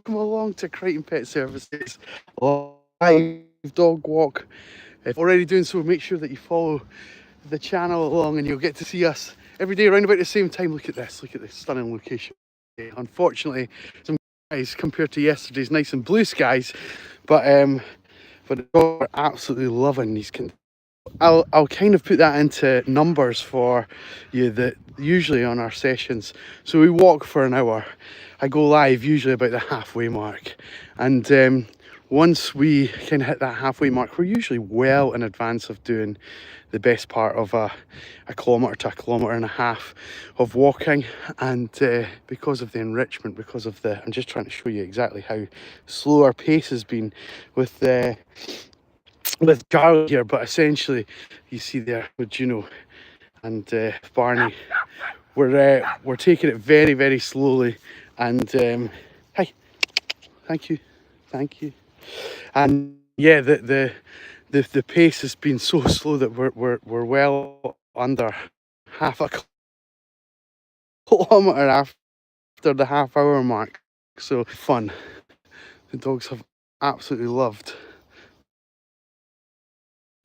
welcome along to Crighton Pet Services live dog walk. If already doing so, make sure that you follow the channel along and you'll get to see us every day around about the same time. Look at this stunning location. Unfortunately, some guys compared to yesterday's nice and blue skies, but the dogs are absolutely loving these conditions. I'll kind of put that into numbers for you that usually on our sessions. So we walk for an hour. I go live usually about the halfway mark, and once we can hit that halfway mark, we're usually well in advance of doing the best part of a kilometre to a kilometre and a half of walking. And because of the enrichment, because of the, I'm just trying to show you exactly how slow our pace has been with Charlie here, but essentially you see there with Juno and Barney, we're taking it very, very slowly. And hi, thank you, and yeah, the pace has been so slow that we're well under half a kilometre after the half-hour mark. So fun. The dogs have absolutely loved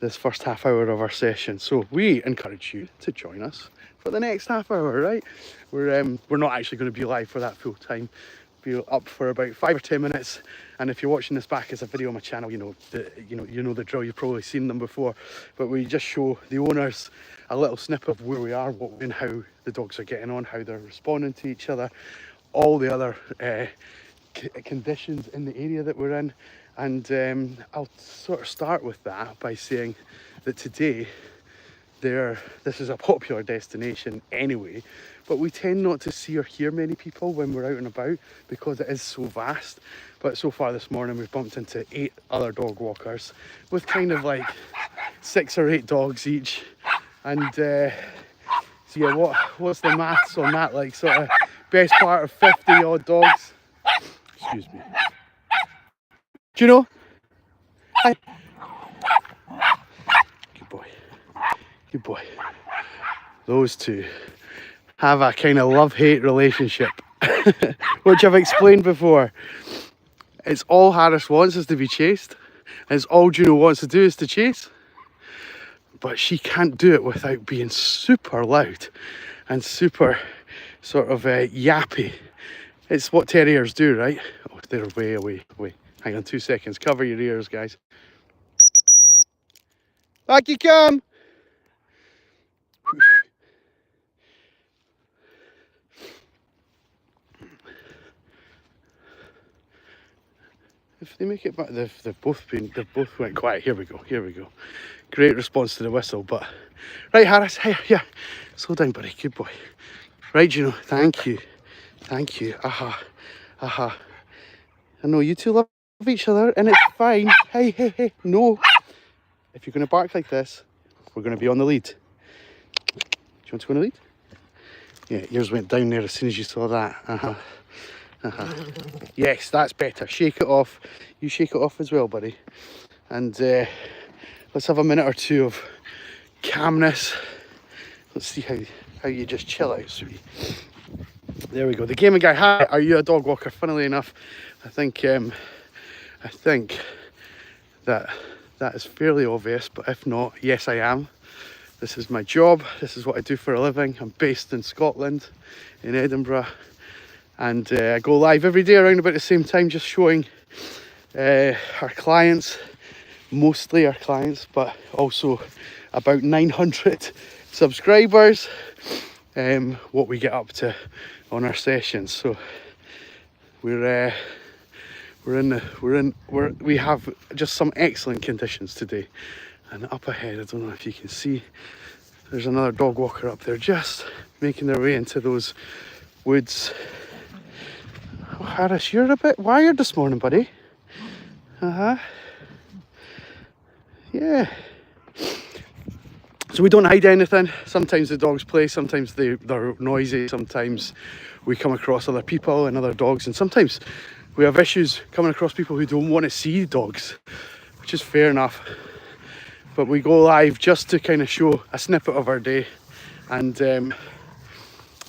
this first half hour of our session, so we encourage you to join us for the next half hour. Right, we're not actually going to be live for that full time. Be up for about 5 or 10 minutes, and if you're watching this back as a video on my channel, you know the drill. You've probably seen them before, but we just show the owners a little snippet of where we are, what and how the dogs are getting on, how they're responding to each other, all the other conditions in the area that we're in. And I'll sort of start with that by saying that today this is a popular destination anyway, but we tend not to see or hear many people when we're out and about because it is so vast. But so far this morning we've bumped into 8 other dog walkers with kind of like 6 or 8 dogs each. And so yeah, what's the maths on that? Like sort of best part of 50 odd dogs. Excuse me. Do you know? Hi. Good boy. Good boy. Those two have a kind of love-hate relationship, which I've explained before. It's all Harris wants is to be chased. And it's all Juno wants to do is to chase. But she can't do it without being super loud and super sort of yappy. It's what terriers do, right? Oh, they're way away. Hang on 2 seconds. Cover your ears, guys. Back you come. If they make it back, they've both went quiet. Here we go. Great response to the whistle, but right, Harris. Hey, yeah. Slow down, buddy. Good boy. Right, Juno. Thank you. Aha. I know you two love each other, and it's fine. Hey. No. If you're going to bark like this, we're going to be on the lead. Do you want to go on the lead? Yeah, yours went down there as soon as you saw that. Yes, that's better. Shake it off. You shake it off as well, buddy. And let's have a minute or two of calmness. Let's see how you just chill out, sweetie. There we go. The gaming guy. Hi, are you a dog walker? Funnily enough, I think that is fairly obvious, but if not, yes, I am. This is my job. This is what I do for a living. I'm based in Scotland, in Edinburgh, and I go live every day around about the same time, just showing our clients, mostly our clients, but also about 900 subscribers, what we get up to on our sessions. So we have just some excellent conditions today. And up ahead, I don't know if you can see, there's another dog walker up there just making their way into those woods. Oh, Harris, you're a bit wired this morning, buddy. Yeah. So we don't hide anything. Sometimes the dogs play, sometimes they're noisy, sometimes we come across other people and other dogs, and sometimes we have issues coming across people who don't want to see dogs, which is fair enough. But we go live just to kind of show a snippet of our day. And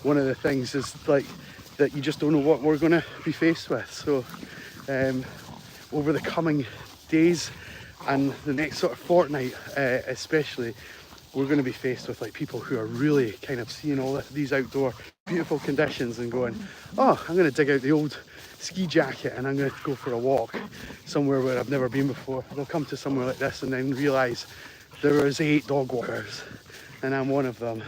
one of the things is like that you just don't know what we're going to be faced with. So over the coming days and the next sort of fortnight, especially, we're going to be faced with like people who are really kind of seeing all these outdoor beautiful conditions and going, oh, I'm going to dig out the old ski jacket and I'm going to go for a walk somewhere where I've never been before. They'll come to somewhere like this and then realise there is 8 dog walkers and I'm one of them,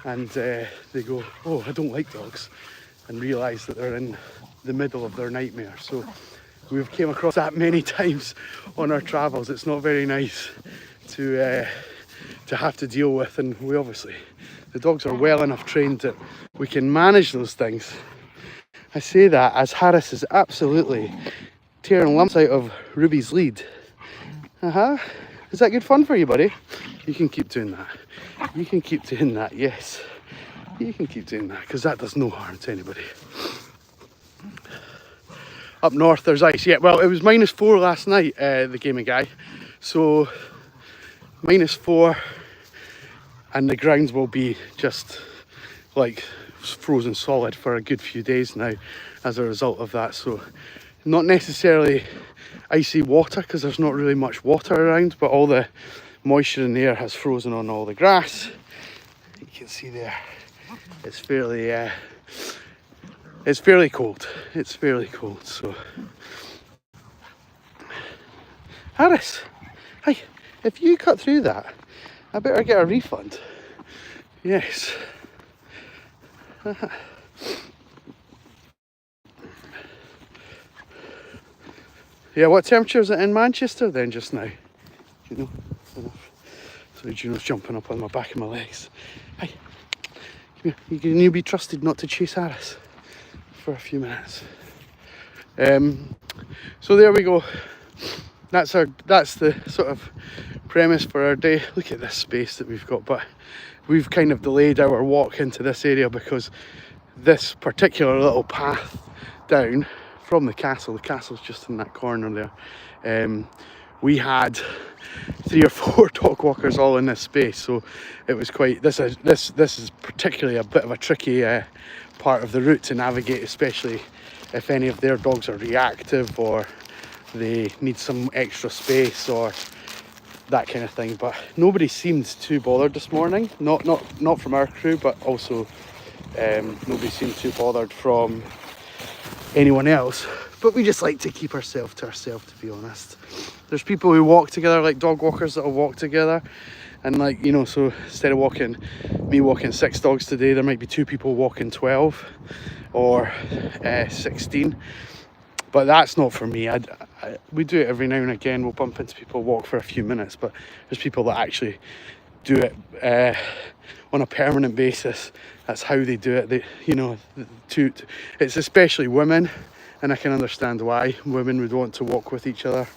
and they go, oh, I don't like dogs, and realise that they're in the middle of their nightmare. So we've came across that many times on our travels. It's not very nice to have to deal with, and we obviously, the dogs are well enough trained that we can manage those things. I say that as Harris is absolutely tearing lumps out of Ruby's lead. Is that good fun for you, buddy? You can keep doing that. You can keep doing that, yes. You can keep doing that, because that does no harm to anybody. Up north there's ice. Yeah, well, it was -4 last night, the Gaming Guy. So -4, and the grounds will be just like frozen solid for a good few days now as a result of that. So not necessarily icy water, because there's not really much water around, but all the moisture in the air has frozen on all the grass. You can see there, it's fairly cold. It's fairly cold. So Harris, hi, if you cut through that, I better get a refund. Yes. Yeah, what temperature is it in Manchester then just now? Do you know? Sorry, Juno's jumping up on my back and my legs. Hi, come here. Can you be trusted not to chase Harris for a few minutes? So there we go. That's the sort of premise for our day. Look at this space that we've got, but we've kind of delayed our walk into this area because this particular little path down from the castle's just in that corner there. We had 3 or 4 dog walkers all in this space, so it was quite, this is particularly a bit of a tricky part of the route to navigate, especially if any of their dogs are reactive or they need some extra space or that kind of thing. But nobody seemed too bothered this morning, not from our crew, but also nobody seemed too bothered from anyone else. But we just like to keep ourselves to ourselves, to be honest. There's people who walk together, like dog walkers that will walk together, and like, you know, so instead of me walking 6 dogs today, there might be 2 people walking 12 or 16. But that's not for me. We do it every now and again. We'll bump into people, walk for a few minutes, but there's people that actually do it on a permanent basis. That's how they do it. It's especially women, and I can understand why women would want to walk with each other,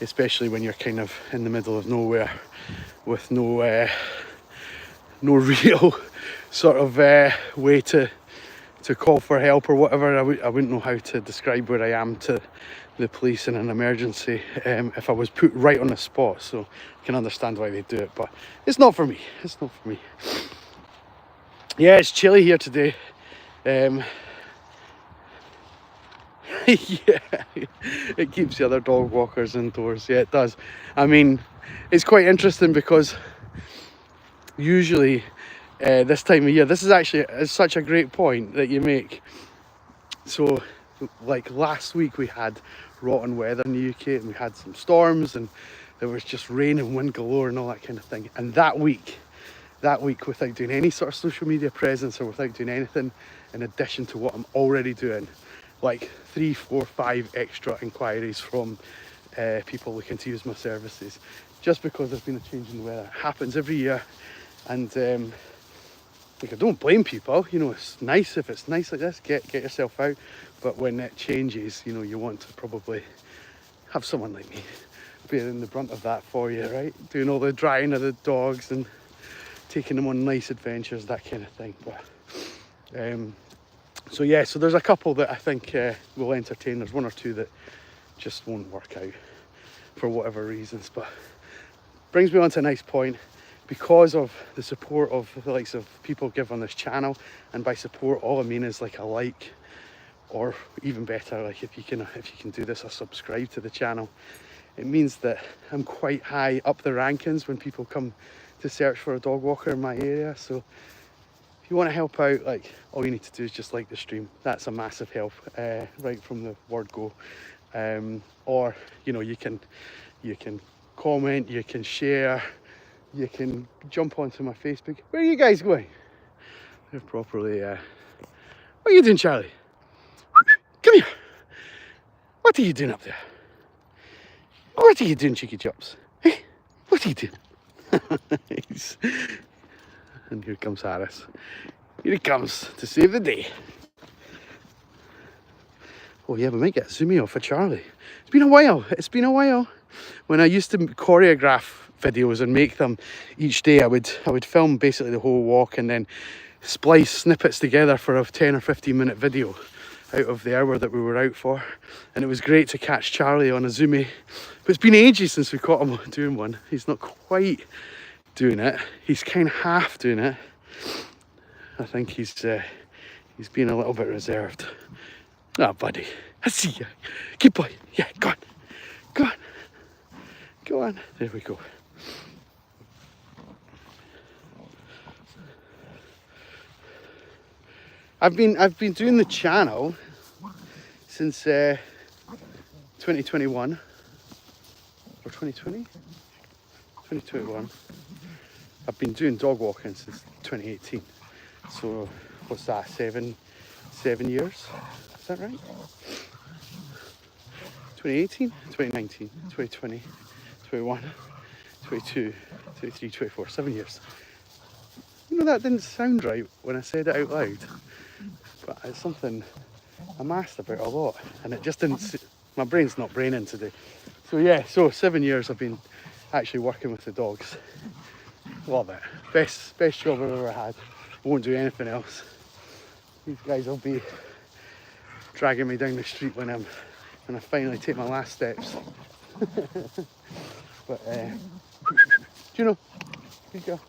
especially when you're kind of in the middle of nowhere with no real sort of way to call for help or whatever. I wouldn't know how to describe where I am to the police in an emergency if I was put right on the spot, so I can understand why they do it, but it's not for me. It's not for me. Yeah, it's chilly here today. Yeah, it keeps the other dog walkers indoors. Yeah, it does. I mean, it's quite interesting because usually this time of year, this is actually such a great point that you make. So like last week we had rotten weather in the UK and we had some storms and there was just rain and wind galore and all that kind of thing. And that week without doing any sort of social media presence or without doing anything in addition to what I'm already doing, like 3, 4, 5 extra inquiries from people looking to use my services, just because there's been a change in the weather. It happens every year, and like, I don't blame people. You know, it's nice if it's nice like this, get yourself out. But when it changes, you know, you want to probably have someone like me bearing the brunt of that for you, right? Doing all the drying of the dogs and taking them on nice adventures, that kind of thing. But so yeah, so there's a couple that I think will entertain. There's 1 or 2 that just won't work out for whatever reasons. But brings me on to a nice point. Because of the support of the likes of people give on this channel, and by support all I mean is like a like or even better, like if you can do this or subscribe to the channel, it means that I'm quite high up the rankings when people come to search for a dog walker in my area. So if you want to help out, like, all you need to do is just like the stream. That's a massive help, right from the word go. Or you know, you can comment, you can share, you can jump onto my Facebook. Where are you guys going? They're properly what are you doing, Charlie? Come here. What are you doing up there? What are you doing, cheeky chops? Hey, what are you doing? And here comes Harris. Here he comes to save the day. Oh yeah, we might get a zoomie off of Charlie. It's been a while. It's been a while. When I used to choreograph videos and make them each day, I would film basically the whole walk and then splice snippets together for a 10 or 15 minute video out of the hour that we were out for. And it was great to catch Charlie on a zoomie. But it's been ages since we caught him doing one. He's not quite doing it. He's kind of half doing it. I think he's being a little bit reserved. Ah, oh, buddy, I see you. Good boy. Yeah, go on. Go on. Go on. There we go. I've been doing the channel since 2021 or 2020? 2021. I've been doing dog walking since 2018. So what's that? 7 years? Is that right? 2018, 2019, 2020, 21, 22, 23, 24, 7 years. You know, that didn't sound right when I said it out loud, but it's something I'm asked about a lot, and it just didn't, my brain's not braining today. So yeah, so 7 years I've been actually working with the dogs. Love it. Best job I've ever had. Won't do anything else. These guys will be dragging me down the street when I finally take my last steps. But do you know? Here you go.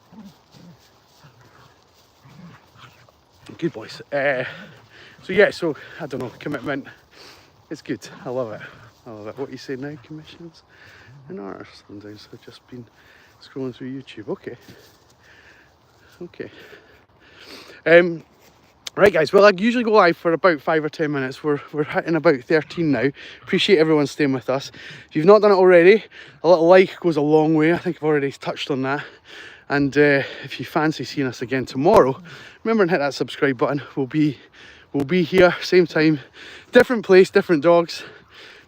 Good boys. So yeah, so I don't know, commitment. It's good. I love it. I love it. What you say now? Commissions and artists. Sometimes I've just been scrolling through YouTube. Okay. Right guys, well I usually go live for about 5 or 10 minutes. We're hitting about 13 now. Appreciate everyone staying with us. If you've not done it already, a little like goes a long way. I think I've already touched on that. And if you fancy seeing us again tomorrow, remember and hit that subscribe button. We'll be here, same time, different place, different dogs,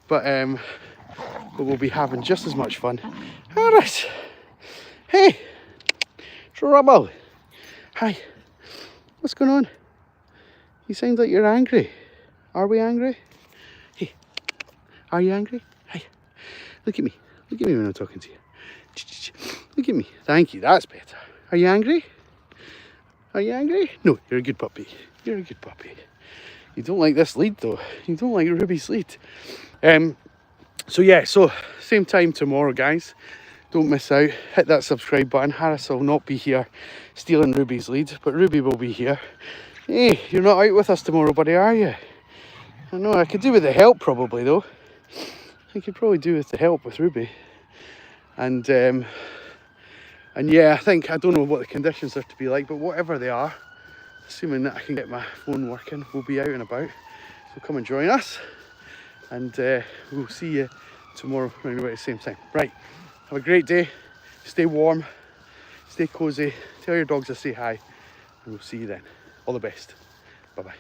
but we'll be having just as much fun. Harris, hey, trouble. Hi, what's going on? You sound like you're angry. Are we angry? Hey, are you angry? Hi, look at me. Look at me when I'm talking to you. Look at me. Thank you, that's better. Are you angry? Are you angry? No, you're a good puppy. You're a good puppy. You don't like this lead though. You don't like Ruby's lead. So yeah, so same time tomorrow, guys. Don't miss out. Hit that subscribe button. Harris will not be here stealing Ruby's lead, but Ruby will be here. Hey, you're not out with us tomorrow, buddy, are you? I know, I could do with the help probably though. I could probably do with the help with Ruby. And yeah, I don't know what the conditions are to be like, but whatever they are, assuming that I can get my phone working, we'll be out and about. So come and join us, and we'll see you tomorrow around about the same time. Right, have a great day, stay warm, stay cozy, tell your dogs to say hi, and we'll see you then. All the best. Bye-bye.